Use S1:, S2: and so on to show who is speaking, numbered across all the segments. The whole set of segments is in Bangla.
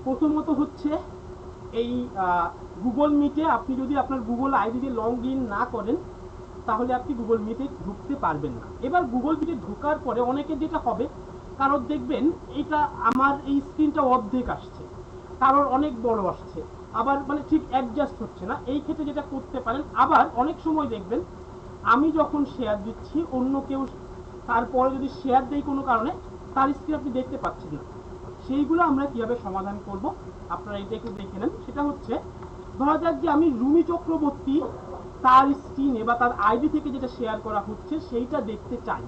S1: প্রথমত হচ্ছে এই গুগল মিটে আপনি যদি আপনার গুগল আইডি দিয়ে লগ ইন না করেন তাহলে আপনি গুগল মিটে ঢুকতে পারবেন না। এবার গুগল মিটে ঢোকার পরে অনেকের যেটা হবে, কারোর দেখবেন এটা আমার এই স্ক্রিনটা অর্ধেক আসছে, কারোর অনেক বড় আসছে, আবার মানে ঠিক অ্যাডজাস্ট হচ্ছে না। এই ক্ষেত্রে যেটা করতে পারেন, আবার অনেক সময় দেখবেন আমি যখন শেয়ার দিচ্ছি অন্য কেউ তারপরে যদি শেয়ার দেয় কোনো কারণে তার স্ক্রিন আপনি দেখতে পাচ্ছেন না। সেইগুলো আমরা কিভাবে সমাধান করব আপনারা এটা একটু দেখে নেন। সেটা হচ্ছে, ধরা যাক যে আমি রুমি চক্রবর্তী তার স্ক্রিনে বা তার আইডি থেকে যেটা শেয়ার করা হচ্ছে সেইটা দেখতে চাই,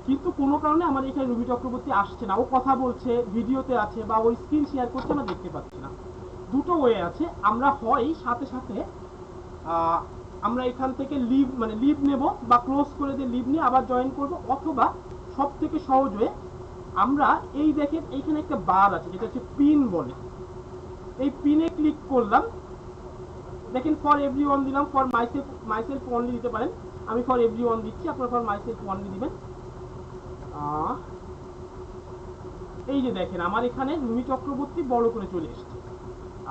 S1: কিন্তু কোনো কারণে আমার এখানে রুমি চক্রবর্তী আসছে না, ও কথা বলছে, ভিডিওতে আছে বা ওই স্ক্রিন শেয়ার করছে, আমরা দেখতে পাচ্ছি না। দুটো ওয়ে আছে, আমরা হয় সাথে সাথে আমরা এখান থেকে লিভ নেব বা ক্লোজ করে দিয়ে লিভ নিয়ে আবার জয়েন করব, অথবা সব থেকে সহজ হয়ে আমরা এই দেখেন এইখানে একটা বার আছে যেটা হচ্ছে পিন বলে, এই পিনে ক্লিক করলাম, দেখেন ফর এভরিওয়ান দিলাম, ফর মাইসেলফ অনলি দিতে পারেন, আমি ফর এভরিওয়ান দিচ্ছি, আপনারা ফর মাইসেলফ অনলি দিবেন। এই যে দেখেন আমার এখানে রুমি চক্রবর্তী বড় করে চলে এসেছে।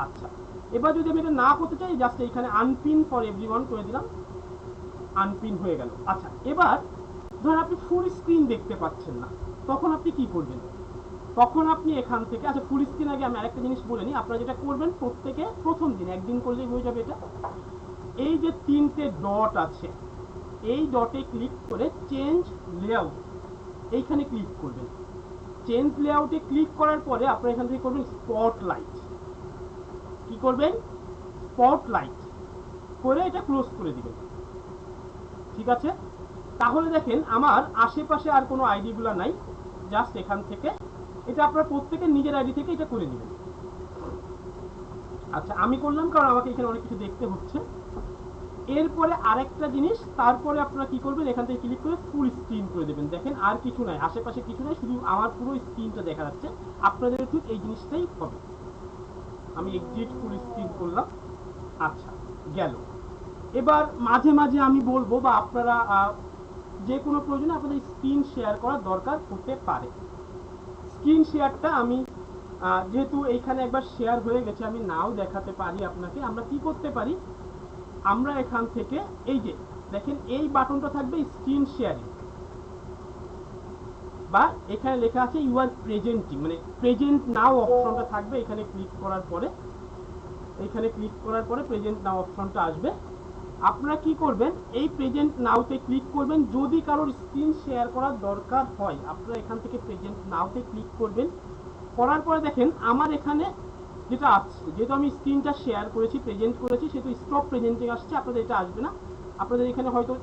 S1: আচ্ছা, এবার যদি আমি এটা না করতে চাই, জাস্ট এইখানে আনপিন ফর এভরিওয়ান করে দিলাম, আনপিন হয়ে গেল। আচ্ছা, এবার ধরুন আপনি ফুল স্ক্রিন দেখতে পাচ্ছেন না, তখন আপনি কি করবেন? তখন আপনি এখান থেকে, আচ্ছা ফুল স্ক্রিন আগে আমি আরেকটা জিনিস বলে নিই, আপনারা যেটা করবেন প্রত্যেকে প্রথম দিন একদিন করলেই হয়ে যাবে এটা। এই যে তিনটে ডট আছে, এই ডটে ক্লিক করে চেঞ্জ লেআউট এইখানে ক্লিক করবেন। চেঞ্জ লেআউটে ক্লিক করার পরে আপনারা এখান থেকে করবেন স্পটলাইট। কি করবেন? স্পটলাইট করে এটা ক্লোজ করে দিবেন। ঠিক আছে, তাহলে দেখেন আমার আশেপাশে আর কোনো আইডিগুলো নাই, জাস্ট এখান থেকে এটা আপনারা প্রত্যেকের নিজের আইডি থেকে এটা করে নেবেন। আচ্ছা, আমি করলাম কারণ আমাকে এখানে অনেক কিছু দেখতে হচ্ছে। এরপরে আরেকটা জিনিস, তারপরে আপনারা কি করবেন, এখান থেকে ক্লিক করে ফুল স্ক্রিন করে দেবেন। দেখেন আর কিছু নাই, আশেপাশে কিছু নাই, শুধু আমার পুরো স্ক্রিনটা দেখা যাচ্ছে। আপনাদের ঠিক এই জিনিসটাই হবে। আমি এক্সিট ফুল স্ক্রিন করলাম। আচ্ছা, গেল। এবার মাঝে মাঝে আমি বলবো বা আপনারা যে কোনো প্রয়োজনে আপনাদের স্ক্রিন শেয়ার করার দরকার হতে পারে। স্ক্রিন শেয়ারটা আমি যেহেতু এইখানে একবার শেয়ার হয়ে গেছে, আমি নাও দেখাতে পারি আপনাকে। আমরা কি করতে পারি, আমরা এখান থেকে এই যে দেখেন এই বাটনটা থাকবে স্ক্রিন শেয়ারিং, বা এখানে লেখা আছে ইউ আর প্রেজেন্টিং, মানে প্রেজেন্ট নাও অপশনটা থাকবে। এখানে ক্লিক করার পরে প্রেজেন্ট নাও অপশনটা আসবে। আপনারা কি করবেন, এই প্রেজেন্ট নাওতে ক্লিক করবেন। যদি কারোর স্ক্রিন শেয়ার করার দরকার হয় আপনারা এখান থেকে প্রেজেন্ট নাওতে ক্লিক করবেন। করার পরে দেখেন আমার এখানে যেটা আসছে, যেহেতু আমি স্ক্রিনটা শেয়ার করেছি, প্রেজেন্ট করেছি, সেহেতু স্টপ প্রেজেন্টিং আসছে। আপনাদের এটা আসবে না, আপনাদের এখানে হয়তো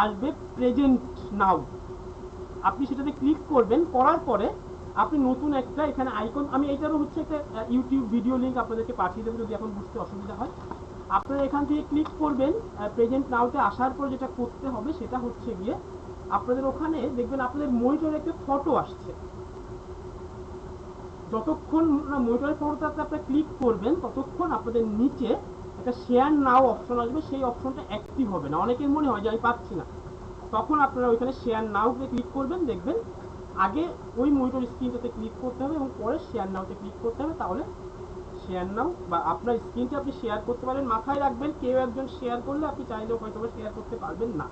S1: আসবে প্রেজেন্ট নাও। আপনি সেটাতে ক্লিক করবেন, করার পরে আপনি নতুন একটা এখানে আইকন, আমি এইটারও হচ্ছে একটা ইউটিউব ভিডিও লিঙ্ক আপনাদেরকে পাঠিয়ে দেবো যদি এখন বুঝতে অসুবিধা হয়। আপনারা এখান থেকে ক্লিক করবেন, প্রেজেন্ট নাওতে আসার পর যেটা করতে হবে সেটা হচ্ছে গিয়ে আপনাদের ওখানে দেখবেন আপনাদের মনিটরে একটা ফটো আসছে। যতক্ষণ না মনিটরের ফটোটাতে আপনারা ক্লিক করবেন ততক্ষণ আপনাদের নিচে একটা শেয়ার নাও অপশন আসবে, সেই অপশনটা অ্যাক্টিভ হবে না। অনেকের মনে হয় যে আমি পাচ্ছি না, তখন আপনারা ওইখানে শেয়ার নাওতে ক্লিক করবেন। দেখবেন আগে ওই মনিটর স্ক্রিনটাতে ক্লিক করতে হবে এবং পরে শেয়ার নাওতে ক্লিক করতে হবে, তাহলে শেয়ার নাও বা আপনার স্ক্রিনটা আপনি শেয়ার করতে পারেন। মাথায় রাখবেন কেউ একজন শেয়ার করলে আপনি চাইলেও হয়তো শেয়ার করতে পারবেন না।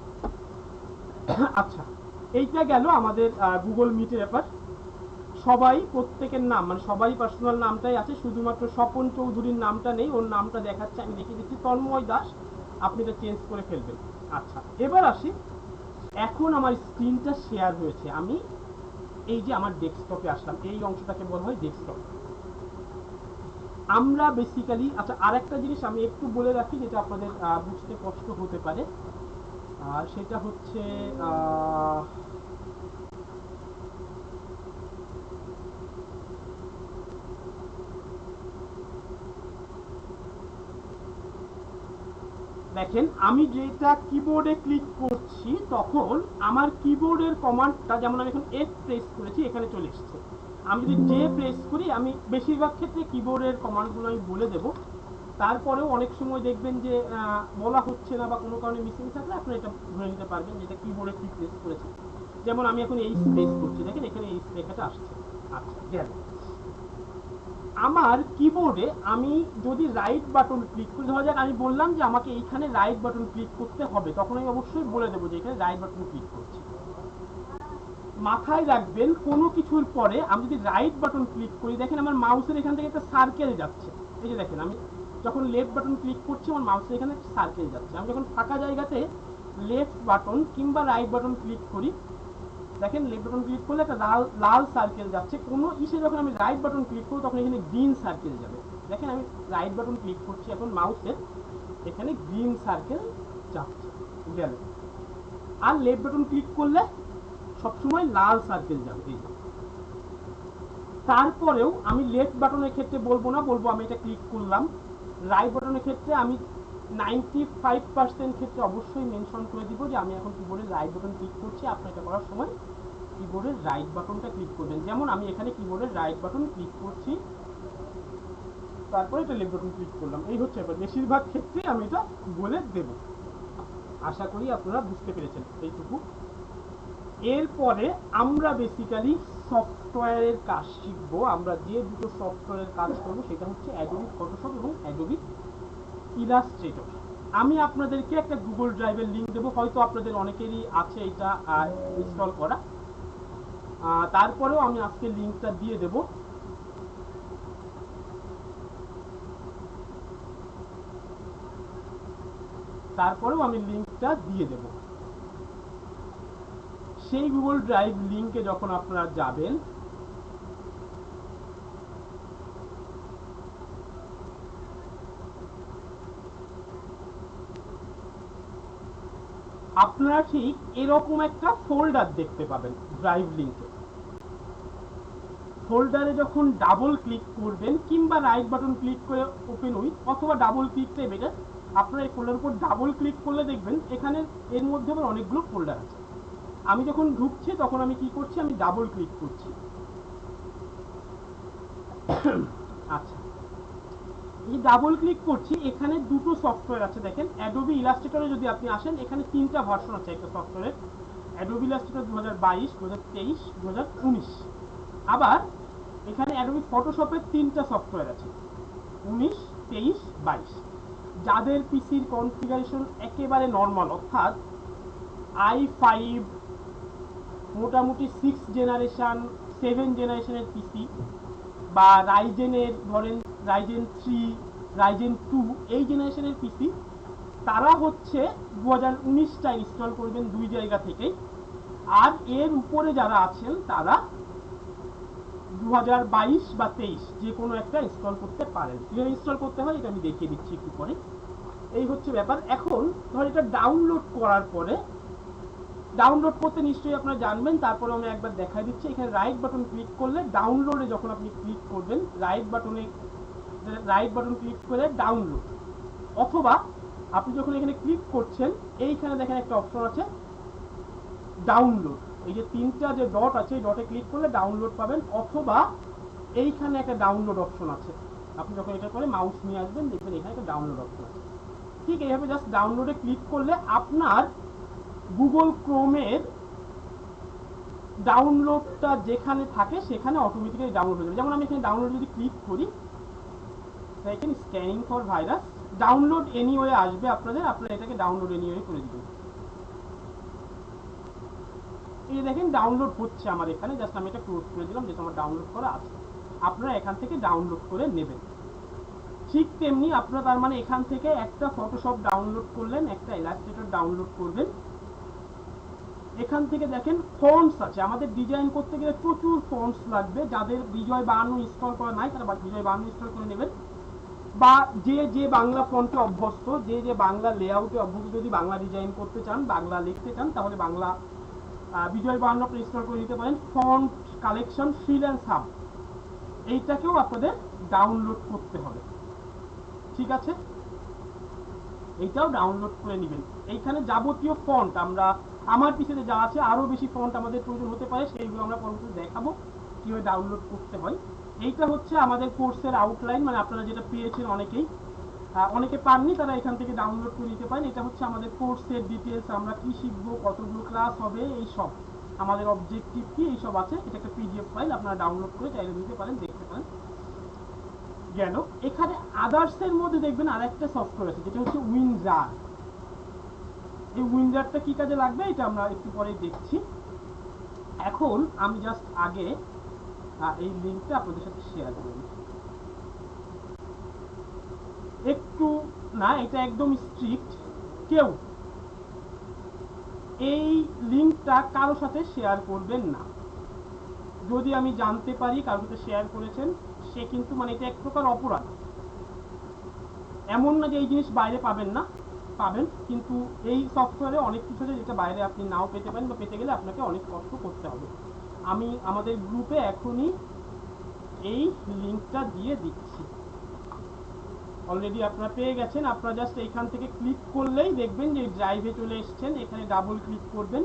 S1: আচ্ছা, এইটা গেল আমাদের গুগল মিটের ব্যাপার। সবাই প্রত্যেকের নাম মানে সবাই পার্সোনাল নামটাই আছে, শুধুমাত্র স্বপন চৌধুরীর নামটা নেই, ওর নামটা দেখাচ্ছে, আমি দেখিয়ে দিচ্ছি তন্ময় দাস, আপনি এটা চেঞ্জ করে ফেলবেন। আচ্ছা, এবার আসি, এখন আমার স্ক্রিনটা শেয়ার হয়েছে, আমি এই যে আমার ডেস্কটপে আসলাম, এই অংশটাকে বলা হয় ডেস্কটপ। আমরা বেসিক্যালি, আচ্ছা আরেকটা জিনিস আমি একটু বলে রাখি যেটা আপনাদের বুঝতে কষ্ট হতে পারে, আর সেটা হচ্ছে দেখেন আমি যেটা কিবোর্ডে ক্লিক করছি তখন আমার কিবোর্ডের কমান্ডটা, যেমন আমি এখন এফ প্রেস করেছি, এখানে চলে এসেছে। আমি যদি জে প্রেস করি, আমি বেশিরভাগ ক্ষেত্রে কিবোর্ডের কমান্ডগুলো আমি বলে দেব। তারপরেও অনেক সময় দেখবেন যে বলা হচ্ছে না বা কোনো কারণে মিসিং থাকলে আপনি এটা ধরে নিতে পারবেন যেটা কিবোর্ডে কি প্রেস করেছে। যেমন আমি এখন এই প্রেস করছি, দেখেন এখানে এই লেখাটা আসছে। আচ্ছা, গেল। আমার কিবোর্ডে আমি যদি রাইট বাটন ক্লিক করি, ধরা যাক আমি বললাম যে আমাকে এইখানে রাইট বাটন ক্লিক করতে হবে, তখন আমি অবশ্যই বলে দেবো যে এখানে রাইট বাটন ক্লিক করছি। মাথায় রাখবেন কোনো কিছুর পরে আমি যদি রাইট বাটন ক্লিক করি, দেখেন আমার মাউসের এখান থেকে একটা সার্কেল যাচ্ছে। এই যে দেখেন আমি যখন লেফট বাটন ক্লিক করছি আমার মাউসের এখানে সার্কেল যাচ্ছে। আমি যখন ফাঁকা জায়গাতে লেফট বাটন কিংবা রাইট বাটন ক্লিক করি, দেখেন লেফট বাটন ক্লিক করলে একটা লাল লাল সার্কেল যাচ্ছে। কোনো ইসে যখন আমি রাইট বাটন ক্লিক করব তখন এখানে গ্রিন সার্কেল যাবে। দেখেন আমি রাইট বাটন ক্লিক করছি, এখন মাউসের এখানে গ্রিন সার্কেল যাচ্ছে গেল। আর লেফট বাটন ক্লিক করলে সবসময় লাল সার্কেল যাবে। এই তারপরেও আমি লেফট বাটনের ক্ষেত্রে বলবো না, বলবো আমি এটা ক্লিক করলাম। রাইট বাটনের ক্ষেত্রে আমি 95% ক্ষেত্রে অবশ্যই মেনশন করে দিব যে আমি এখন কিবোর্ডের রাইট বাটন ক্লিক করছি। আপনার এটা করার সময় কিবোর্ডের রাইট বাটনটা ক্লিক করবেন। যেমন আমি এখানে কিবোর্ডের রাইট বাটন ক্লিক করছি, তারপরে এটা লেফট বাটন ক্লিক করলাম। এই হচ্ছে ব্যাপার। বেশিরভাগ ক্ষেত্রে আমি এটা বলে দেব। আশা করি আপনারা বুঝতে পেরেছেন এইটুকু। এরপরে আমরা বেসিক্যালি সফটওয়্যারের কাজ শিখবো। আমরা যে দুটো সফটওয়্যারের কাজ করবো সেটা হচ্ছে অ্যাডোবি ফটোশপ এবং অ্যাডোবি ইলাস্ট্রেটর। আমি আপনাদেরকে একটা গুগল ড্রাইভের লিঙ্ক দেবো, হয়তো আপনাদের অনেকেরই আছে এটা ইনস্টল করা। তারপরেও আমি আজকে লিঙ্কটা দিয়ে দেব। সেই গুগল ড্রাইভ লিঙ্কে যখন আপনারা যাবেন, আপনারা ঠিক এরকম একটা ফোল্ডার দেখতে পাবেন ড্রাইভ লিঙ্কে। ফোল্ডারে যখন ডাবল ক্লিক করবেন কিংবা রাইট বাটন ক্লিক করে ওপেন উইথ অথবা ডাবল ক্লিকটাই বেটার, আপনারা এই ফোল্ডারের উপর ডাবল ক্লিক করলে দেখবেন এখানে এর মধ্যে আবার অনেকগুলো ফোল্ডার আছে। আমি যখন ঢুকছি তখন আমি কি করছি, আমি ডাবল ক্লিক করছি। আচ্ছা, এই ডাবল ক্লিক করছি, এখানে দুটো সফটওয়্যার আছে। দেখেন অ্যাডোবি ইলাস্ট্রেটরে যদি আপনি আসেন, এখানে তিনটা ভার্সন আছে একটা সফটওয়্যারের। Adobe Illustrator 2022, 2023, 2019। আবার এখানে অ্যাডোবি ফটোশপের তিনটা সফটওয়্যার আছে, 19, 23, 22। যাদের পিসির কনফিগারেশন একেবারে নর্মাল, অর্থাৎ i5 মোটামুটি 6 জেনারেশন 7 জেনারেশনের পিসি, বা রাইজেনের ধরেন রাইজেন 3, রাইজেন 2 এই জেনারেশনের পিসি, তারা হচ্ছে 2019টা ইনস্টল করবেন দুই জায়গা থেকে। আর এর উপরে যারা আছেন তারা 2022 বা 23 যে কোনো একটা ইনস্টল করতে পারেন। কিভাবে ইনস্টল করতে হয় এটা আমি দেখিয়ে দিচ্ছি একটু পরে। এই হচ্ছে ব্যাপার। এখন ধর এটা ডাউনলোড করার পরে, ডাউনলোড করতে নিশ্চয়ই আপনারা জানবেন, তারপরে আমি একবার দেখাই দিচ্ছি। এখানে রাইট বাটন ক্লিক করলে ডাউনলোডে যখন আপনি ক্লিক করবেন, রাইট বাটন ক্লিক করে ডাউনলোড, অথবা আপনি যখন এখানে ক্লিক করছেন এইখানে দেখেন একটা অপশন আছে ডাউনলোড। এই যে তিনটা যে ডট আছে এই ডটে ক্লিক করলে ডাউনলোড পাবেন, অথবা এইখানে একটা ডাউনলোড অপশন আছে। আপনি যখন এটা করে মাউস নিয়ে আসবেন দেখবেন এখানে একটা ডাউনলোড অপশন আছে। ঠিক এইভাবে জাস্ট ডাউনলোডে ক্লিক করলে আপনার গুগল ক্রোমের ডাউনলোডটা যেখানে থাকে সেখানে অটোমেটিক্যালি ডাউনলোড হয়ে যাবে। যেমন আমি এখানে ডাউনলোড যদি ক্লিক করি, দেখেন scanning for virus, download anyway আসবে আপনাদের, আপনারা এটাকে ডাউনলোড এনিওয়ে করে দিবেন। এই দেখেন ডাউনলোড হচ্ছে আমার এখানে, জাস্ট আমি এটা ক্লোজ করে দিলাম যেটা আমার ডাউনলোড করা আছে। আপনারা এখান থেকে ডাউনলোড করে নেবেন। ঠিক তেমনি আপনারা তার মানে এখান থেকে একটা ফটোশপ ডাউনলোড করলেন, একটা ইলাস্ট্রেটর ডাউনলোড করবেন। এখান থেকে দেখেন ফন্টস আছে, আমাদের ডিজাইন করতে গেলে প্রচুর ফন্টস লাগবে। যাদের বিজয় 52 ইনস্টল করা নাই তারা বিজয় 52 ইনস্টল করে নেবেন, বা যে বাংলা ফন্টে অভ্যস্ত, যে বাংলা লেআউটে অভ্যস্ত, যদি বাংলা ডিজাইন করতে চান, বাংলা লিখতে চান, তাহলে বাংলা বিজয় 52 ইনস্টল করে নিতে পারেন। ফন্ট কালেকশন ফ্রিল্যান্স হাব, এইটাকেও আপনাদের ডাউনলোড করতে হবে। ঠিক আছে, এইটাও ডাউনলোড করে নেবেন। এইখানে যাবতীয় ফন্ট আমার পিছনে যা আছে, আরো বেশি ফন্ট আমাদের প্রয়োজন হতে পারে, সেইগুলো আমরা পরবর্তীতে দেখাবো কিভাবে ডাউনলোড করতে হয়। এইটা হচ্ছে আমাদের কোর্সের আউটলাইন, মানে আপনারা যেটা পেয়েছেন অনেকে পাননি তারা এখান থেকে ডাউনলোড করে নিতে পারেন। এটা হচ্ছে আমাদের কোর্সের ডিটেলস, আমরা কি শিখবো, কতগুলো ক্লাস হবে, এই সব আমাদের অবজেক্টিভ কি, এই সব আছে। এটা একটা পিডিএফ ফাইল, আপনারা ডাউনলোড করে চাইলে নিতে পারেন, দেখতে পারেন। গেল। এখানে আদার্সের মধ্যে দেখবেন আরেকটা সফটওয়্যার আছে যেটা হচ্ছে উইনরার। এই উইনরারটা কি কাজে লাগবে এটা আমরা একটু পরে দেখছি। এখন আমি জাস্ট আগে এই লিঙ্কটা আপনাদের সাথে শেয়ার করব। একটু না, এটা একদম স্ট্রিক্ট, কেউ এই লিঙ্কটা কারো সাথে শেয়ার করবেন না। যদি আমি জানতে পারি কারোর সাথে শেয়ার করেছেন, সে কিন্তু মানে এটা এক প্রকার অপরাধ। এমন না যে এই জিনিস বাইরে পাবেন না, পাবেন, কিন্তু এই সফটওয়্যারে অনেক কিছু আছে যেটা বাইরে আপনি নাও পেতে পারেন, বা পেতে গেলে আপনাকে অনেক কষ্ট করতে হবে। আমি আমাদের গ্রুপে এখনই এই লিঙ্কটা দিয়ে দিচ্ছি। অলরেডি আপনারা পেয়ে গেছেন। আপনারা জাস্ট এইখান থেকে ক্লিক করলেই দেখবেন যে ড্রাইভে চলে এসেছেন। এখানে ডাবল ক্লিক করবেন,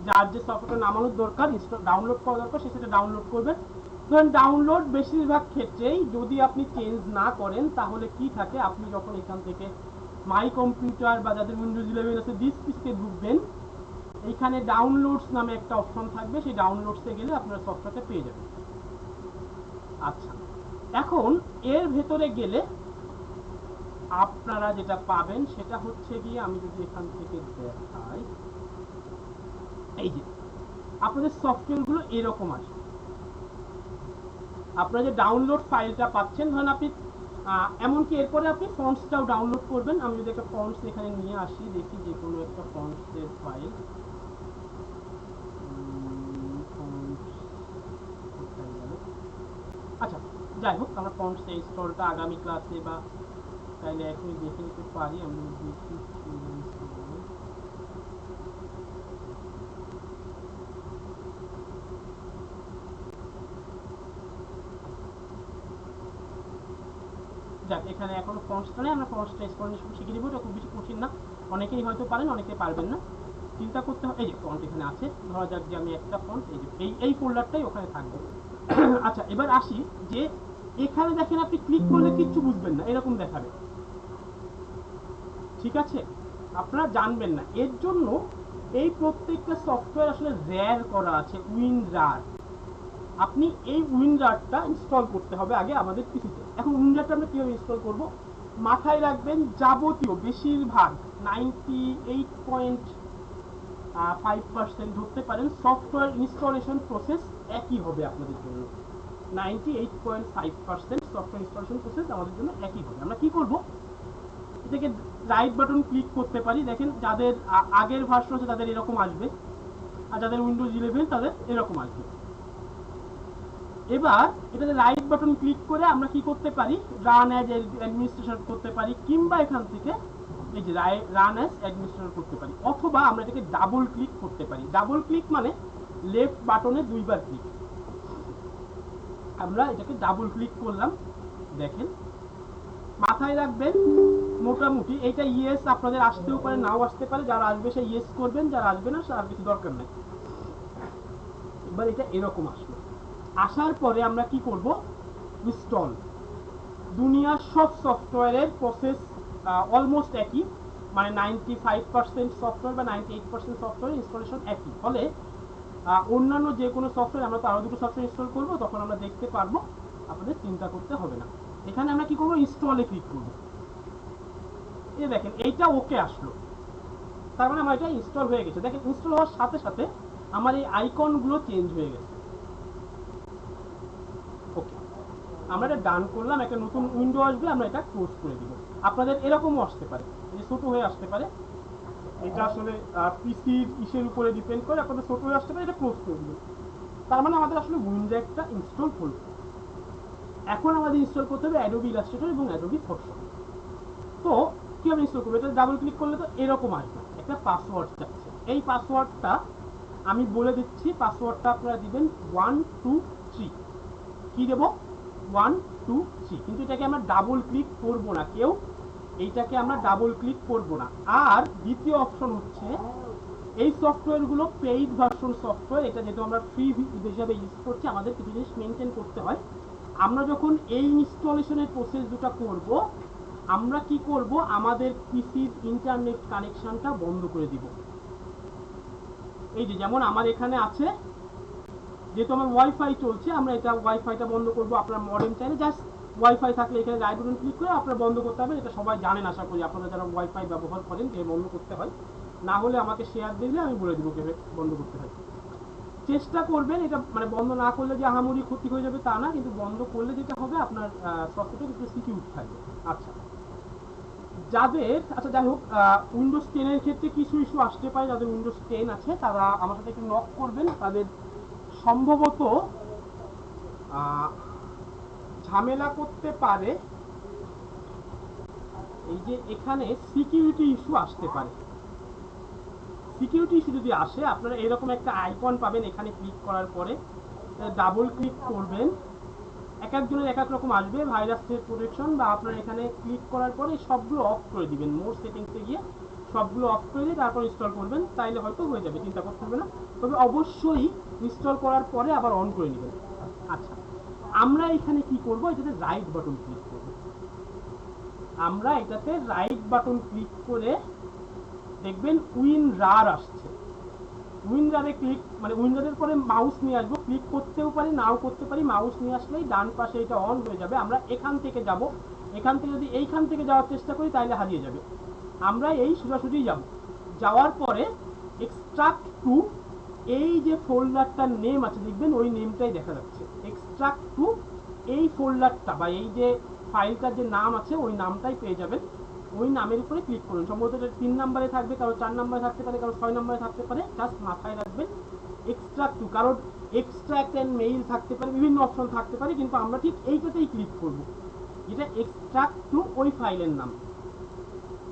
S1: যার যে সফটওয়্যার নামানোর দরকার, ডাউনলোড করা দরকার, সেটা ডাউনলোড করবেন। ধরেন ডাউনলোড বেশিরভাগ ক্ষেত্রেই যদি আপনি চেঞ্জ না করেন তাহলে কি থাকে, আপনি যখন এখান থেকে মাই কম্পিউটার বা যাদের উইন্ডোজ 11 আছে দিস পিসিতে ঢুকবেন, এইখানে ডাউনলোডস নামে একটা অপশন থাকবে, সেই ডাউনলোডসে গেলে আপনারা সফটওয়্যারটা পেয়ে যাবেন। আচ্ছা, এখন এর ভেতরে গেলে আপনারা যেটা পাবেন সেটা হচ্ছে গিয়ে, আমি যদি এখান থেকে দেখাই, এই যে আপনাদের সফটওয়্যারগুলো এরকম আসবে। আপনারা যে ডাউনলোড ফাইলটা পাচ্ছেন, ধরেন আপনি এমনকি এরপরে আপনি ফন্টসটাও ডাউনলোড করবেন। আমি যদি একটা ফন্টস এখানে নিয়ে আসি, দেখি যে কোনো একটা ফন্টসের ফাইল, আচ্ছা যাই হোক, আমরা ফন্টস ইনস্টলটা আগামী ক্লাসে বা তাইলে এখনই দেখে নিতে পারি। আমি দেখি যাক, এখানে এখনো ফন্টসটা নেই, আমরা ফন্টসটা এক্সপ্লেনেশন শিখে নিব। এটা খুব বেশি কঠিন না, অনেকেই হয়তো পারেন, অনেকে পারবেন না, চিন্তা করতে হবে। এই যে ফন্ট এখানে আছে, ধরা যাক যে আমি একটা ফন্ট, এই যে এই ফোল্ডারটাই ওখানে থাকবে। আচ্ছা, এবার আসি যে এখানে দেখেন আপনি ক্লিক করলে কিচ্ছু বুঝবেন না, এরকম দেখাবে, ঠিক আছে? আপনারা জানবেন না, এর জন্য এই প্রত্যেকটা সফটওয়্যার আসলে র্যার করা আছে, উইনরার। আপনি এই উইনরারটা ইনস্টল করতে হবে আগে আমাদের পিসিতে। এখন উইনরারটা আমরা কিভাবে ইনস্টল করব? মাথায় রাখবেন, যাবতীয় বেশিরভাগ 98.5% ধরতে পারেন সফটওয়্যার ইনস্টলেশন প্রসেস একই হবে আপনাদের জন্য। 98.5% সফটওয়্যার ইনস্টলেশন প্রসেস আমাদের জন্য একই হবে। আমরা কি করব, এটাকে রাইট বাটন ক্লিক করতে পারি। দেখেন যাদের আগের ভার্সন আছে তাদের এরকম আসবে, আর যাদের উইন্ডোজ 11 তাদের এরকম আসবে। এবার এটাতে রাইট বাটন ক্লিক করে আমরা কি করতে পারি, রান অ্যাজ অ্যাডমিনিস্ট্রেটর করতে পারি, কিংবা এখান থেকে এই যে রান অ্যাজ অ্যাডমিনিস্ট্রেটর করতে পারি, অথবা আমরা এটাকে ডাবল ক্লিক করতে পারি। ডাবল ক্লিক মানে লেফট বাটনে দুইবার ক্লিক। আমরা এটাকে ডাবল ক্লিক করলাম, দেখেন মাথায় রাখবেন মোটামুটি এটা ইয়েস আপনাদের আসতেও পারে, নাও আসতে পারে। যারা আসবে সে ইয়েস করবেন, যারা আসবে না সে আর কিছু দরকার নেই। এবার এটা এরকম আসবে। আসার পরে আমরা কি করব, ইনস্টল। দুনিয়ার সব সফটওয়্যারের প্রসেস অলমোস্ট একই, মানে 95% সফটওয়্যার বা 98% সফটওয়্যার ইনস্টলেশন একই। ফলে অন্যান্য যে কোনো সফটওয়্যার, আমরা তো আরও দুটো সফটওয়্যার ইনস্টল করবো, তখন আমরা দেখতে পারবো, আপনাদের চিন্তা করতে হবে না। এখানে আমরা কি করবো, ইনস্টলে ক্লিক করবো। এই দেখেন এইটা ওকে আসলো, তার মানে আমার এটা ইনস্টল হয়ে গেছে। দেখেন ইনস্টল হওয়ার সাথে সাথে আমার এই আইকনগুলো চেঞ্জ হয়ে গেছে। ওকে, আমরা এটা ডান করলাম, একটা নতুন উইন্ডো আসবে, আমরা এটা ক্লোজ করে দিব। আপনাদের এরকমও আসতে পারে, এই ছোট হয়ে আসতে পারে, এটা আসলে পিসির ইসের উপরে ডিপেন্ড করে, আপনাদের ছোট হয়ে আসতে পারে, এটা ক্লোজ করে দিব। তার মানে আমাদের আসলে উইন্ডো একটা ইনস্টল হলো। এখন আমাদের ইনস্টল করতে হবে অ্যাডোবি ইলাস্ট্রেটর এবং অ্যাডোবি ফটোশপ। তো কিভাবে ইনস্টল করবো, এটা ডাবল ক্লিক করলে তো এরকম আসবে, একটা পাসওয়ার্ড চাচ্ছে। এই পাসওয়ার্ডটা আমি বলে দিচ্ছি, পাসওয়ার্ডটা আপনারা দিবেন 123। কি দেবো, 123। কিন্তু এটাকে আমরা ডাবল ক্লিক করব না, কেউ এইটাকে আমরা ডাবল ক্লিক করব না। আর দ্বিতীয় অপশন হচ্ছে, এই সফটওয়্যারগুলো পেইড ভার্সন সফটওয়্যার, এটা যেহেতু আমরা ফ্রি হিসেবে ইউজ করছি, আমাদের কিছু জিনিস মেনটেন করতে হয়। আমরা যখন এই ইনস্টলেশনের প্রসেস দুটো করব, আমরা কি করব, আমাদের পিসির ইন্টারনেট কানেকশনটা বন্ধ করে দিব। এই যে যেমন আমার এখানে আছে, যেহেতু আমার ওয়াইফাই চলছে, আমরা এটা ওয়াইফাইটা বন্ধ করব। আপনার মডেম চাইলে জাস্ট ওয়াইফাই থাকলে এখানে রাইট বাটন ক্লিক করে আপনারা বন্ধ করতে হবে। এটা সবাই জানেন আশা করি, আপনারা যারা ওয়াইফাই ব্যবহার করেন যে বন্ধ করতে হয়। না হলে আমাকে শেয়ার দিলে আমি বলে দেবো কিভাবে বন্ধ করতে হয়। চেষ্টা করবেন এটা মানে বন্ধ না করলে যে আহামরি ক্ষতি হয়ে যাবে তা না, কিন্তু বন্ধ করলে যেটা হবে আপনার সফটওয়্যারটা একটু সিকিউর থাকবে। আচ্ছা, যাদের আচ্ছা যাই হোক, উইন্ডোজ 10 এর ক্ষেত্রে কিছু ইস্যু আসতে পারে। যাদের উইন্ডোজ 10 আছে তারা আমার সাথে একটু নক করবেন। তাদের সম্ভবত ঝামেলা করতে পারে এই যে এখানে সিকিউরিটি ইস্যু আসতে পারে। সিকিউরিটি ইস্যু যদি আসে আপনারা এরকম একটা আইকন পাবেন, এখানে ক্লিক করার পরে ডাবল ক্লিক করবেন। এক একজনের এক এক রকম আসবে, ভাইরাস থেকে প্রোটেকশন, বা আপনারা এখানে ক্লিক করার পরে সবগুলো অফ করে দিবেন। মোর সেটিংসে গিয়ে সবগুলো অফ করে দিয়ে তারপর ইনস্টল করবেন, তাইলে হয়তো হয়ে যাবে, চিন্তা করতে হবে না। তবে অবশ্যই ইনস্টল করার পরে আবার অন করে নেবেন। আচ্ছা, আমরা এখানে কি করব, এটাতে রাইট বাটন ক্লিক করব। আমরা এটাতে রাইট বাটন ক্লিক করে দেখবেন উইনরার আসছে। উইনরারে ক্লিক মানে উইনরারের পরে মাউস নিয়ে আসবো, ক্লিক করতেও পারি নাও করতে পারি। মাউস নিয়ে আসলেই ডান পাশে এটা অন হয়ে যাবে। আমরা এখান থেকে যাব, এখান থেকে যদি এইখান থেকে যাওয়ার চেষ্টা করি তাহলে হারিয়ে যাবে। আমরা এই সোজাসুজি যাব, যাওয়ার পরে এক্সট্রাক্ট টু, এই যে ফোল্ডারটার নেম আছে দেখবেন ওই নেমটাই দেখা যাচ্ছে। এক্সট্রাক্ট টু এই ফোল্ডারটা বা এই যে ফাইলটার যে নাম আছে ওই নামটাই পেয়ে যাবেন। ওই নামের উপরে ক্লিক করুন। সম্ভবত এটা 3 নম্বরে থাকবে, কারো 4 নম্বরে থাকতে পারে, কারো 6 নম্বরে থাকতে পারে। জাস্ট মাথায় রাখবেন এক্সট্রাক্ট টু, কারণ এক্সট্রাক্ট এন্ড মেইল থাকতে পারে, বিভিন্ন অপশন থাকতে পারে, কিন্তু আমরা ঠিক এইটাতেই ক্লিক করব। এটা এক্সট্রাক্ট টু ওই ফাইলের নাম।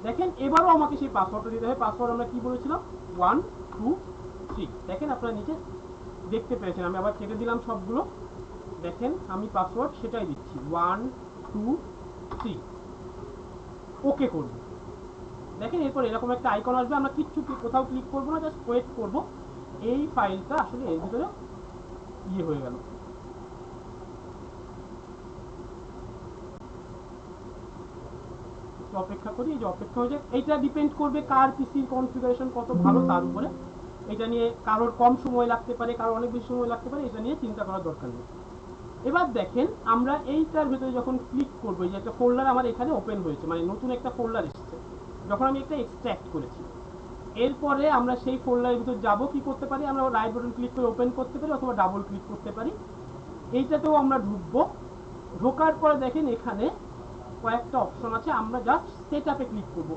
S1: দেখেন এবারও আমাকে সেই পাসওয়ার্ডটা দিতে হবে। পাসওয়ার্ড আমরা কি বলেছিলাম, 1 2 3। দেখেন আপনারা নিচে দেখতে পেয়েছেন, আমি আবার কেটে দিলাম সবগুলো। দেখেন আমি পাসওয়ার্ড সেটাই দিচ্ছি, 1 2 3। ওকে করব। দেখেন এরপর এরকম একটা আইকন আসবে। আমরা কিচ্ছু কোথাও ক্লিক করবো না, জাস্ট ওয়েট করব। এই ফাইলটা আসলে এর ভিতরে হয়ে গেল। অপেক্ষা করি, এই যে অপেক্ষা হয়ে যায়। এইটা ডিপেন্ড করবে কার পিসির কনফিগারেশন কত ভালো তার উপরে। এটা নিয়ে কারোর কম সময় লাগতে পারে, কারোর অনেক বেশি সময় লাগতে পারে, এটা নিয়ে চিন্তা করার দরকার নেই। এবার দেখেন আমরা এইটার ভিতরে যখন ক্লিক করবো, যে একটা ফোল্ডার আমার এখানে ওপেন হয়েছে, মানে নতুন একটা ফোল্ডার এসেছে যখন আমি একটা এক্সট্রাক্ট করেছি। এরপরে আমরা সেই ফোল্ডারের ভিতর যাব, কি করতে পারি, আমরা রাইট বাটন ক্লিক করে ওপেন করতে পারি অথবা ডাবল ক্লিক করতে পারি। এইটাতেও আমরা ঢুকবো। ঢোকার পরে দেখেন এখানে কয়েকটা অপশন আছে, আমরা জাস্ট সেট আপে ক্লিক করব।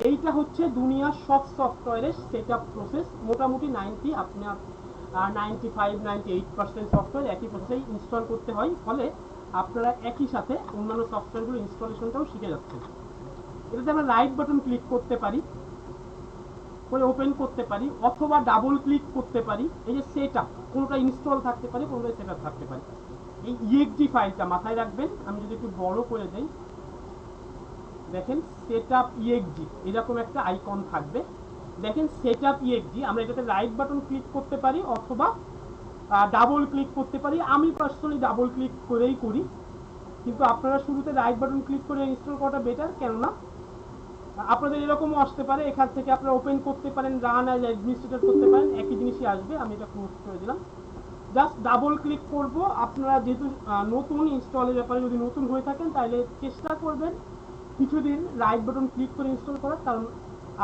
S1: এইটা হচ্ছে দুনিয়ার সব সফটওয়্যারের সেট আপ প্রসেস। মোটামুটি 90 আপনার 95-98% সফটওয়্যার একই প্রসেসেই ইনস্টল করতে হয়, ফলে আপনারা একই সাথে অন্যান্য সফটওয়্যারগুলো ইনস্টলেশনটাও শিখে যাচ্ছেন। এটাতে আমরা রাইট বাটন ক্লিক করতে পারি, করে ওপেন করতে পারি, অথবা ডাবল ক্লিক করতে পারি। এই যে সেট আপ, কোনোটা ইনস্টল থাকতে পারে, কোনোটা সেট আপ থাকতে পারে। এই ইএক্সজি ফাইলটা মাথায় রাখবেন। আমি যদি একটু বড় করে দেই, দেখেন সেট আপ ইএক্সজি এরকম একটা আইকন থাকবে। দেখেন সেট আপ ইএক্সজি, আমরা এটাতে রাইট বাটন ক্লিক করতে পারি অথবা ডাবল ক্লিক করতে পারি। আমি পার্সোনালি ডাবল ক্লিক করেই করি, কিন্তু আপনারা শুরুতে রাইট বাটন ক্লিক করে ইনস্টল করাটা বেটার। কেননা আপনাদের এরকমও আসতে পারে, এখান থেকে আপনারা ওপেন করতে পারেন, রান অ্যাজ অ্যাডমিনিস্ট্রেটর করতে পারেন, একই জিনিসই আসবে। আমি এটা ক্লোজ করে দিলাম, জাস্ট ডাবল ক্লিক করব। আপনারা যেহেতু নতুন ইনস্টলের ব্যাপারে যদি নতুন হয়ে থাকেন তাহলে চেষ্টা করবেন কিছুদিন রাইট বাটন ক্লিক করে ইনস্টল করার, কারণ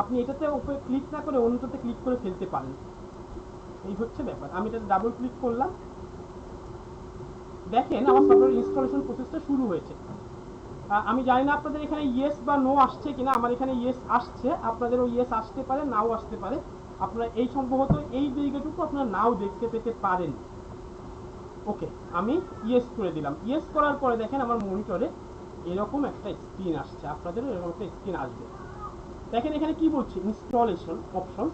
S1: আপনি এটাতে ওপরে ক্লিক না করে অন্যটাতে ক্লিক করে ফেলতে পারেন। এই হচ্ছে ব্যাপার। আমি এটাতে ডাবল ক্লিক করলাম, দেখেন আমার সফটওয়্যার ইনস্টলেশন প্রসেসটা শুরু হয়েছে। আমি জানি না আপনাদের এখানে ইয়েস বা নো আসছে কিনা, আমার এখানে ইয়েস আসছে, আপনাদেরও ইয়েস আসতে পারে, নাও আসতে পারে। আপনারা এই সম্ভবত এই জায়গাটুকু আপনারা নাও দেখতে পেতে পারেন। ওকে, আমি ইয়েস করে দিলাম। ইয়েস করার পরে দেখেন আমার মনিটরে এরকম একটা স্ক্রিন আসছে, আপনাদেরও এরকম একটা স্ক্রিন আসবে। দেখেন এখানে কি বলছে, ইনস্টলেশন অপশন।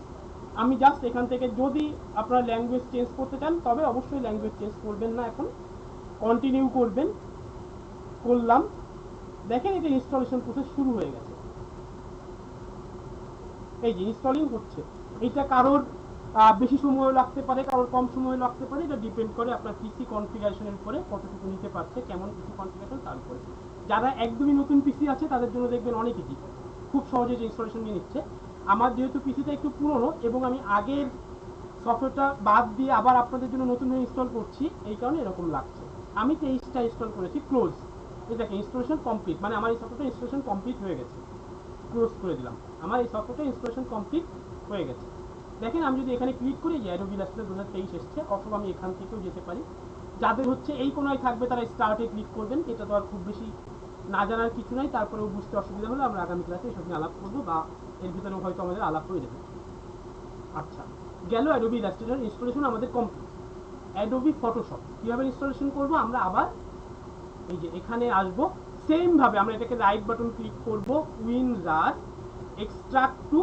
S1: আমি জাস্ট এখান থেকে যদি আপনারা ল্যাঙ্গুয়েজ চেঞ্জ করতে চান তবে অবশ্যই ল্যাঙ্গুয়েজ চেঞ্জ করবেন না, এখন কন্টিনিউ করবেন। করলাম, দেখেন এটা ইনস্টলেশন প্রসেস শুরু হয়ে গেছে। এই যে ইনস্টলিং হচ্ছে। এটা কারোর বেশি সময় লাগতে পারে, কারোর কম সময় লাগতে পারে, এটা ডিপেন্ড করে আপনার পিসি কনফিগারেশনের উপরে, কতটুকু নিতে পারছে, কেমন পিসি কনফিগারেশন তার উপরে। যারা একদমই নতুন পিসি আছে তাদের জন্য দেখবেন অনেক ইজি, খুব সহজে যে ইনস্টলেশন নিয়ে নিচ্ছে। আমার যেহেতু পিসিটা একটু পুরনো এবং আমি আগের সফটওয়্যারটা বাদ দিয়ে আবার আপনাদের জন্য নতুন ইনস্টল করছি, এই কারণে এরকম লাগছে। আমি 23টা ইনস্টল করেছি, ক্লোজ। এই দেখেন ইনস্টলেশন কমপ্লিট, মানে আমার এই সফটওয়্যারটা ইনস্টলেশন কমপ্লিট হয়ে গেছে। ক্লোজ করে দিলাম, আমার এই সফটওয়্যারটা ইনস্টলেশন কমপ্লিট হয়ে গেছে। দেখেন আমি যদি এখানে ক্লিক করি যে অ্যাডোবি ইলাস্ট্রেটর 2023 এসছে, অথবা আমি এখান থেকেও যেতে পারি। যাদের হচ্ছে এই কোনায় থাকবে তারা স্টার্টে ক্লিক করবেন, এটা তো আর খুব বেশি না জানার কিছু নাই, তারপরেও বুঝতে অসুবিধা হলে আমরা আগামী ক্লাসে এসব নিয়ে আলাপ করবো, বা এর ভিতরেও হয়তো আমাদের আলাপ হয়ে যাবে। আচ্ছা, গেল অ্যাডোবি ইলাস্ট্রেটর ইনস্টলেশন আমাদের কমপ্লিট। অ্যাডোবি ফটোশপ কীভাবে ইনস্টলেশন করব, আমরা আবার এই যে এখানে আসবো, সেম ভাবে আমরা এটাকে রাইট বাটন ক্লিক করব, উইনরার এক্সট্রাক্ট টু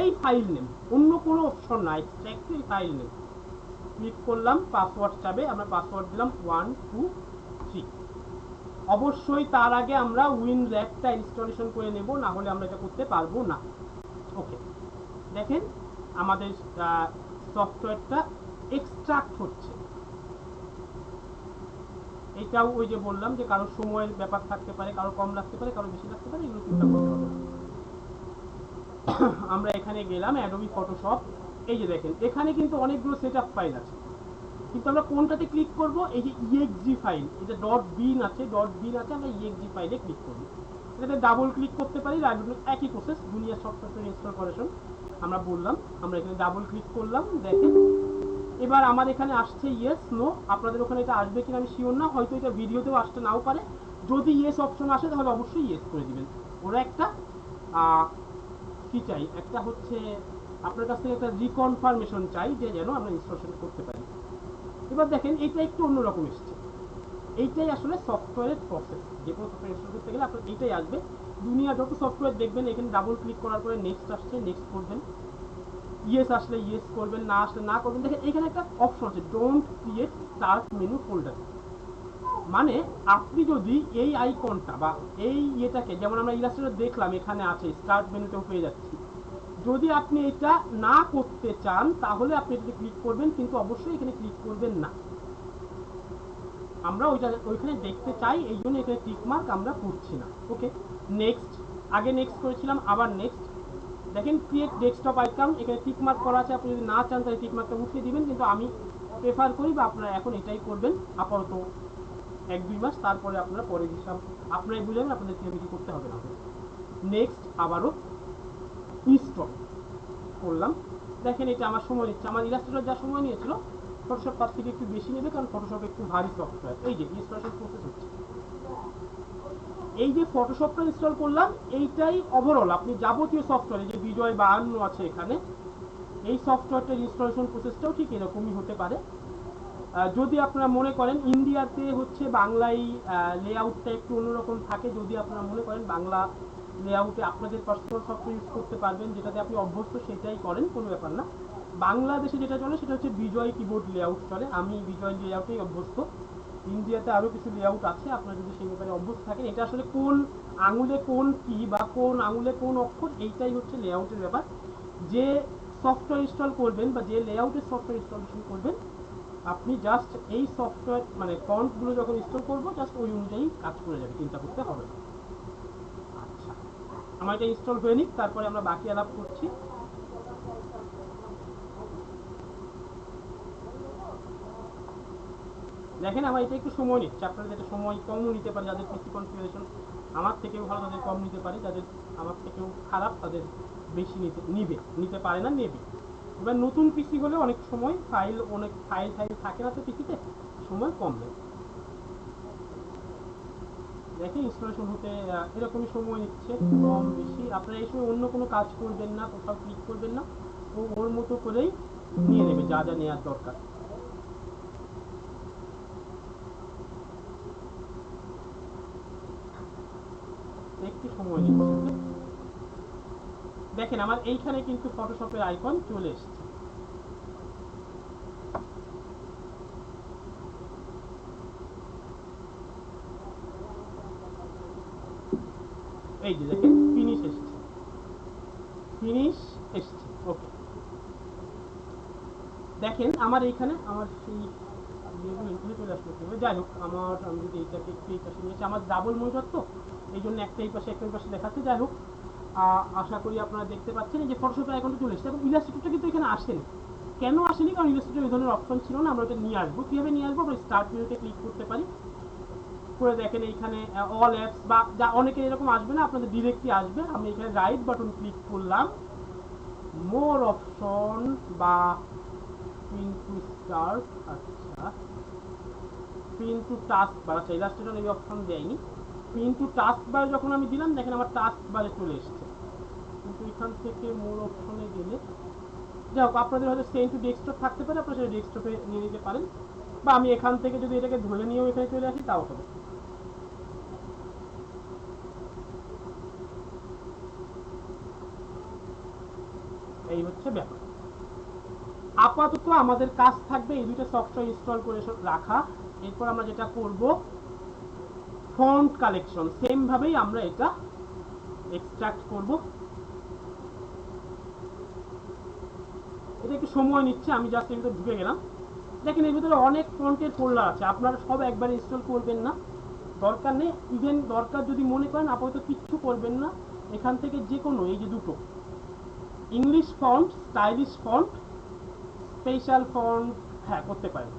S1: এই ফাইল নেম, অন্য কোনো অপশন না, এক্সট্রাক্ট টু এই ফাইল নেম ক্লিক করলাম। পাসওয়ার্ড চাবে, আমরা পাসওয়ার্ড দিলাম 1 2 3। অবশ্যই তার আগে আমরা উইনরারটা ইনস্টলেশন করে নেব, না হলে আমরা এটা করতে পারবো না। ওকে, দেখেন আমাদের সফটওয়্যারটা এক্সট্রাক্ট হচ্ছে। এটাও ওই যে বললাম যে কারো সময়ের ব্যাপার থাকতে পারে, কারো কম লাগতে পারে, কারো বেশি লাগতে পারে, এগুলো চিন্তা করতে হবে না। আমরা এখানে গেলাম অ্যাডোবি ফটোশপ, এই যে দেখেন এখানে কিন্তু অনেকগুলো সেটআপ ফাইল আছে, কিন্তু আমরা কোনটাতে ক্লিক করব, এই যে ইএক্সজি ফাইল, এই যে .bin আছে, আমরা ইএক্সজি ফাইলে ক্লিক করব। এটাতে ডাবল ক্লিক করতে পারি, একই প্রসেস, দুনিয়া সফটওয়্যার ইনস্টলেশন আমরা বললাম। আমরা এখানে ডাবল ক্লিক করলাম, দেখেন এবার আমার এখানে আসছে ইয়েস নো। আপনাদের ওখানে এটা আসবে কিনা আমি শিওর না, হয়তো এটা ভিডিওতেও আসতে নাও পারে। যদি ইয়েস অপশন আসে তাহলে অবশ্যই ইয়েস করে দিবেন। ওরা একটা কি চাই, একটা হচ্ছে আপনার কাছ থেকে একটা রিকনফার্মেশন চাই যে যেন আমরা ইনস্টলেশন করতে পারি। এবার দেখেন এইটা একটু অন্যরকম এসছে, এইটাই আসলে সফটওয়্যারের প্রসেস। যে কোনো সফটওয়্যার ইনস্টল করতে গেলে আপনার এইটাই আসবে। দুনিয়া যত সফটওয়্যার দেখবেন এখানে ডাবল ক্লিক করার পরে নেক্সট আসছে, নেক্সট করবেন, ইয়েস আসলে ইয়েস করবেন, না আসলে না করবেন। দেখেন এখানে একটা অপশন আছে, don't create start menu folder. মানে আপনি যদি এই আইকনটা বা এই ইয়েটাকে, যেমন আমরা ইলাস্ট্রেটর দেখলাম এখানে আছে, স্টার্ট মেনুতেও পেয়ে যাচ্ছি, যদি আপনি এটা না করতে চান তাহলে আপনি এটাতে ক্লিক করবেন, কিন্তু অবশ্যই এখানে ক্লিক করবেন না। আমরা ওইখানে দেখতে চাই, এই জন্য এখানে টিক মার্ক আমরা করছি না। ওকে, নেক্সট, আগে নেক্সট করেছিলাম, আবার নেক্সট। দেখেন ক্রিয়েট ডেস্কটপ আইকন, এখানে টিক মার্ক করা আছে, আপনি যদি না চান তাহলে টিক মার্কটা উঠিয়ে দিবেন, কিন্তু আমি প্রেফার করি বা আপনারা এখন এটাই করবেন আপাতত 1-2 মাস, তারপরে আপনারা পরে হিসাব আপনারাই বুঝবেন আপনাদের কি কি করতে হবে না। নেক্সট, আবারও ইনস্টল করলাম। দেখেন এটা আমার সময় নিচ্ছে, আমার ইলাস্ট্রেটর যা সময় নিয়েছিল ফটোশপ তার থেকে একটু বেশি নেবে, কারণ ফটোশপ একটু ভারী সফটওয়্যার। এই যে ইনস্টলেশন প্রসেস হচ্ছে, এই যে ফটোশপটা ইনস্টল করলাম, এইটাই ওভারঅল আপনি যাবতীয় সফটওয়্যার, যে বিজয় বা অন্য আছে এখানে, এই সফটওয়্যারটার ইনস্টলেশন প্রসেসটাও ঠিক এরকমই হতে পারে। যদি আপনারা মনে করেন ইন্ডিয়াতে হচ্ছে বাংলায় লেআউটটা একটু অন্যরকম থাকে, যদি আপনারা মনে করেন বাংলা লেআউটে আপনাদের পার্সোনাল সফটওয়্যার ইউজ করতে পারবেন, যেটাতে আপনি অভ্যস্ত সেটাই করেন, কোনো ব্যাপার না। বাংলাদেশে যেটা চলে সেটা হচ্ছে বিজয় কিবোর্ড লেআউট চলে, আমি বিজয় লেআউটেই অভ্যস্ত। ইন্ডিয়াতে আরও কিছু লেআউট আছে, আপনারা যদি সেই ব্যাপারে অভ্যস্ত থাকেন, এটা আসলে কোন আঙুলে কোন কি বা কোন আঙুলে কোন অক্ষর, এইটাই হচ্ছে লেআউটের ব্যাপার। যে সফটওয়্যার ইনস্টল করবেন বা যে লেআউটের সফটওয়্যার ইনস্টলেশন করবেন, আপনি জাস্ট এই সফটওয়্যার মানে ফন্টগুলো যখন ইনস্টল করবো জাস্ট ওই অনুযায়ী কাজ করে যাবে, চিন্তা করতে হবে না। আচ্ছা, আমার এটা ইনস্টল হয়ে নিক, তারপরে আমরা বাকি আলাপ করছি। দেখেন আমার এটা একটু সময় নিচ্ছে, আপনাদের এটা সময় কমও নিতে পারে, যাদের পিসি কনফিগারেশন আমার থেকেও ভালো তাদের কম নিতে পারে, যাদের আমার থেকেও খারাপ তাদের বেশি নিতে পারে না, নেবে। এবার নতুন পিসি হলে অনেক সময় অনেক ফাইল থাকে না তো পিসিতে, সময় কম নেয়। দেখেন ইনস্টলেশন হতে এরকমই সময় নিচ্ছে, কম বেশি। আপনারা এই সময় অন্য কোনো কাজ করবেন না, কোথাও ক্লিক করবেন না, ও ওর মতো করেই নিয়ে নেবে যা যা নেওয়ার দরকার। একটু সময় নিচ্ছে। দেখেন আমার এইখানে কিন্তু ফটোশপের আইকন চলে এসেছে। এই যে দেখেন ফিনিশ এসেছে, ওকে। দেখেন আমার এইখানে আমার সেই চলে আসলো, যাই হোক আমি যদি এইটাকে একটু এই পাশে নিয়েছি, আমার ডাবল মনিটর তো এই জন্য একটা এই পাশে দেখাচ্ছে। যাই হোক, আশা করি আপনারা দেখতে পাচ্ছেন এই যে ফটোশপের আইকনটা চলে এসেছে। এখন ইলাস্ট্রেটরটা কিন্তু এখানে আসেনি, কেন আসেনি? কারণ ইলাস্ট্রেটর এই ধরনের অপশন ছিল না। আমরা ওটা নিয়ে আসবো, কীভাবে নিয়ে আসবো? আমরা স্টার্ট মেনুতে ক্লিক করতে পারি, করে দেখেন এইখানে অল অ্যাপস বা যা অনেকে এরকম আসবে না, আপনাদের ডিরেক্টলি আসবে। আমি এখানে রাইট বাটন ক্লিক করলাম, মোর অপশন বা পিন টু স্টার্ট, আচ্ছা পিন টু টাস্ক বার, আচ্ছা ইলাস্ট্রেটর এই অপশন দেয়নি। পিন টু টাস্ক বার যখন আমি দিলাম দেখেন আমার টাস্ক বারে চলে এসছে, কিন্তু এখান থেকে মোর অপশনে গেলে যাই হোক আপনাদের হয়তো সেন্ড টু ডেস্কটপ থাকতে পারে, আপনারা সেটা ডেস্কটপে নিয়ে নিতে পারেন, বা আমি এখান থেকে যদি এটাকে ধরে নিয়েও এখানে চলে আসি তাও হবে। এই হচ্ছে ব্যাপার। আপাতত আমাদের কাজ থাকবে এই দুটো সফটওয়্যার ইনস্টল করে রাখা। এরপর আমরা যেটা করব, ফন্ট কালেকশন সেম ভাবেই আমরা এটা এক্সট্রাক্ট করব। এটা একটু সময় নিচ্ছে, আমি জাস্ট এর ভিতরে ঢুকে গেলাম। দেখেন এর ভিতরে অনেক ফন্টের ফোল্ডার আছে, আপনারা সব একবার ইনস্টল করবেন না, দরকার নেই। ইভেন দরকার যদি মনে করেন আপাতত কিচ্ছু করবেন না, এখান থেকে যে কোনো এই যে দুটো English font, stylish font, special font, হ্যাঁ করতে পারেন,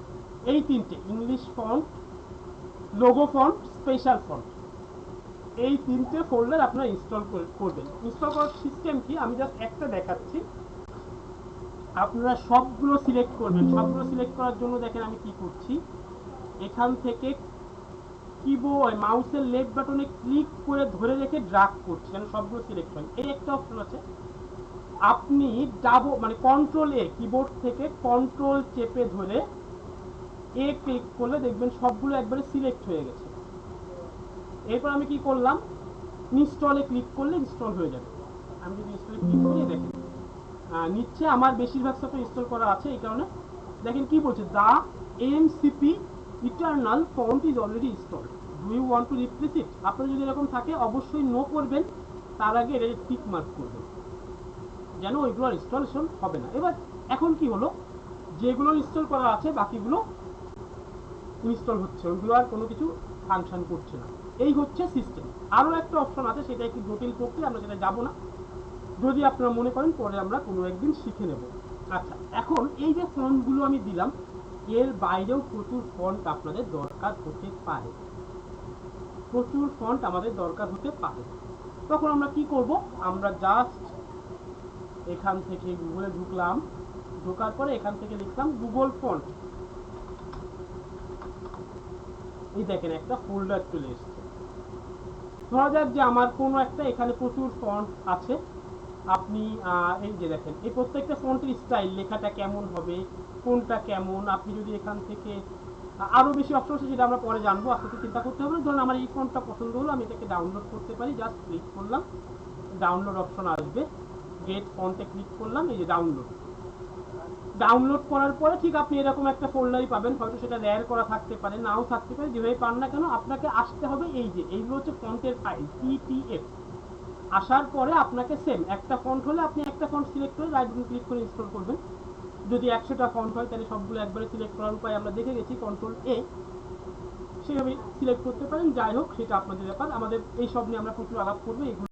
S1: এই তিনটে English font, logo font, special font, এই তিনটে ফোল্ডার আপনারা ইনস্টল করবেন। ইনস্টল করার সিস্টেম কি আমি জাস্ট একটা দেখাচ্ছি। আপনারা সবগুলো সিলেক্ট করবেন। সবগুলো সিলেক্ট করার জন্য দেখেন আমি কি করছি, এখান থেকে কিবোর্ড মাউসের লেফট বাটনে ক্লিক করে ধরে রেখে ড্রাগ করছি যেন সবগুলো সিলেক্ট হয়। এই একটা অপশন আছে, আপনি মানে কন্ট্রোল এ, কিবোর্ড থেকে কন্ট্রোল চেপে ধরে এ ক্লিক করলে দেখবেন সবগুলো একবারে সিলেক্ট হয়ে গেছে। এরপর আমি কি করলাম, ইনস্টলে ক্লিক করলে ইনস্টল হয়ে যাবে। আমি যদি ইনস্টলে ক্লিক করি দেখেন নিচ্ছে, আমার বেশিরভাগ সফটওয়্যার ইনস্টল করা আছে, এই কারণে দেখেন কি বলছে, the MCP eternal font is already installed, do you want to replace it. আপনার যদি এরকম থাকে অবশ্যই নো করবেন, তার আগে এটা টিক মার্ক করবেন যেন ওইগুলো ইনস্টলেশন হবে না। এবার এখন কি হলো, যেগুলো ইনস্টল করা আছে বাকিগুলো ইনস্টল হচ্ছে, ওইগুলো আর কোনো কিছু ফাংশন করছে না। এই হচ্ছে সিস্টেম। আরও একটা অপশন আছে, সেটা একটু জটিল প্রক্রিয়া, আমরা সেটা যাবো না, যদি আপনারা মনে করেন পরে আমরা কোনো একদিন শিখে নেব। আচ্ছা এখন এই যে ফন্টগুলো আমি দিলাম, এর বাইরেও প্রচুর ফন্ট আপনাদের দরকার হতে পারে, প্রচুর ফন্ট আমাদের দরকার হতে পারে। তখন আমরা কি করব, আমরা জাস্ট এখান থেকে গুগলে ঢুকলাম, ঢোকার পরে এখান থেকে লিখলাম গুগল ফন্ট, এই দেখেন একটা ফোল্ডার চলে এসেছে। ধরা যাক যে আমার কোনো একটা এখানে প্রচুর ফন্ট আছে, আপনি এই যে দেখেন এই প্রত্যেকটা ফন্টের স্টাইল, লেখাটা কেমন হবে, কোনটা কেমন, আপনি যদি এখান থেকে আরও বেশি অপশন আছে যেটা আমরা পরে জানবো, আস্তে চিন্তা করতে হবে। ধরুন আমার এই ফন্টটা পছন্দ হলো, আমি এটাকে ডাউনলোড করতে পারি, জাস্ট ক্লিক করলাম, ডাউনলোড অপশন আসবে, গেট ফন্টে ক্লিক করলাম, এই যে ডাউনলোড। ডাউনলোড করার পরে ঠিক আপনি এরকম একটা ফোল্ডারই পাবেন, হয়তো সেটা রেয়ার করা থাকতে পারে, নাও থাকতে পারে, যেভাবে পান না কেন আপনাকে আসতে হবে এই যে এইগুলো হচ্ছে ফন্টের ফাইল পিটিএফ। আসার পরে আপনাকে সেম একটা ফন্ট হলে আপনি একটা ফন্ট সিলেক্ট করে রাইট বাটন ক্লিক করে ইনস্টল করবেন। যদি 100টা ফন্ট হয় তাহলে সবগুলো একবারে সিলেক্ট করার উপায় আমরা দেখে গেছি, কন্ট্রোল এ, সেভাবে সিলেক্ট করতে পারেন। যাই হোক সেটা আপনাদের ব্যাপার, আমাদের এই সব নিয়ে আমরা প্রচুর আলাপ করবো, এগুলো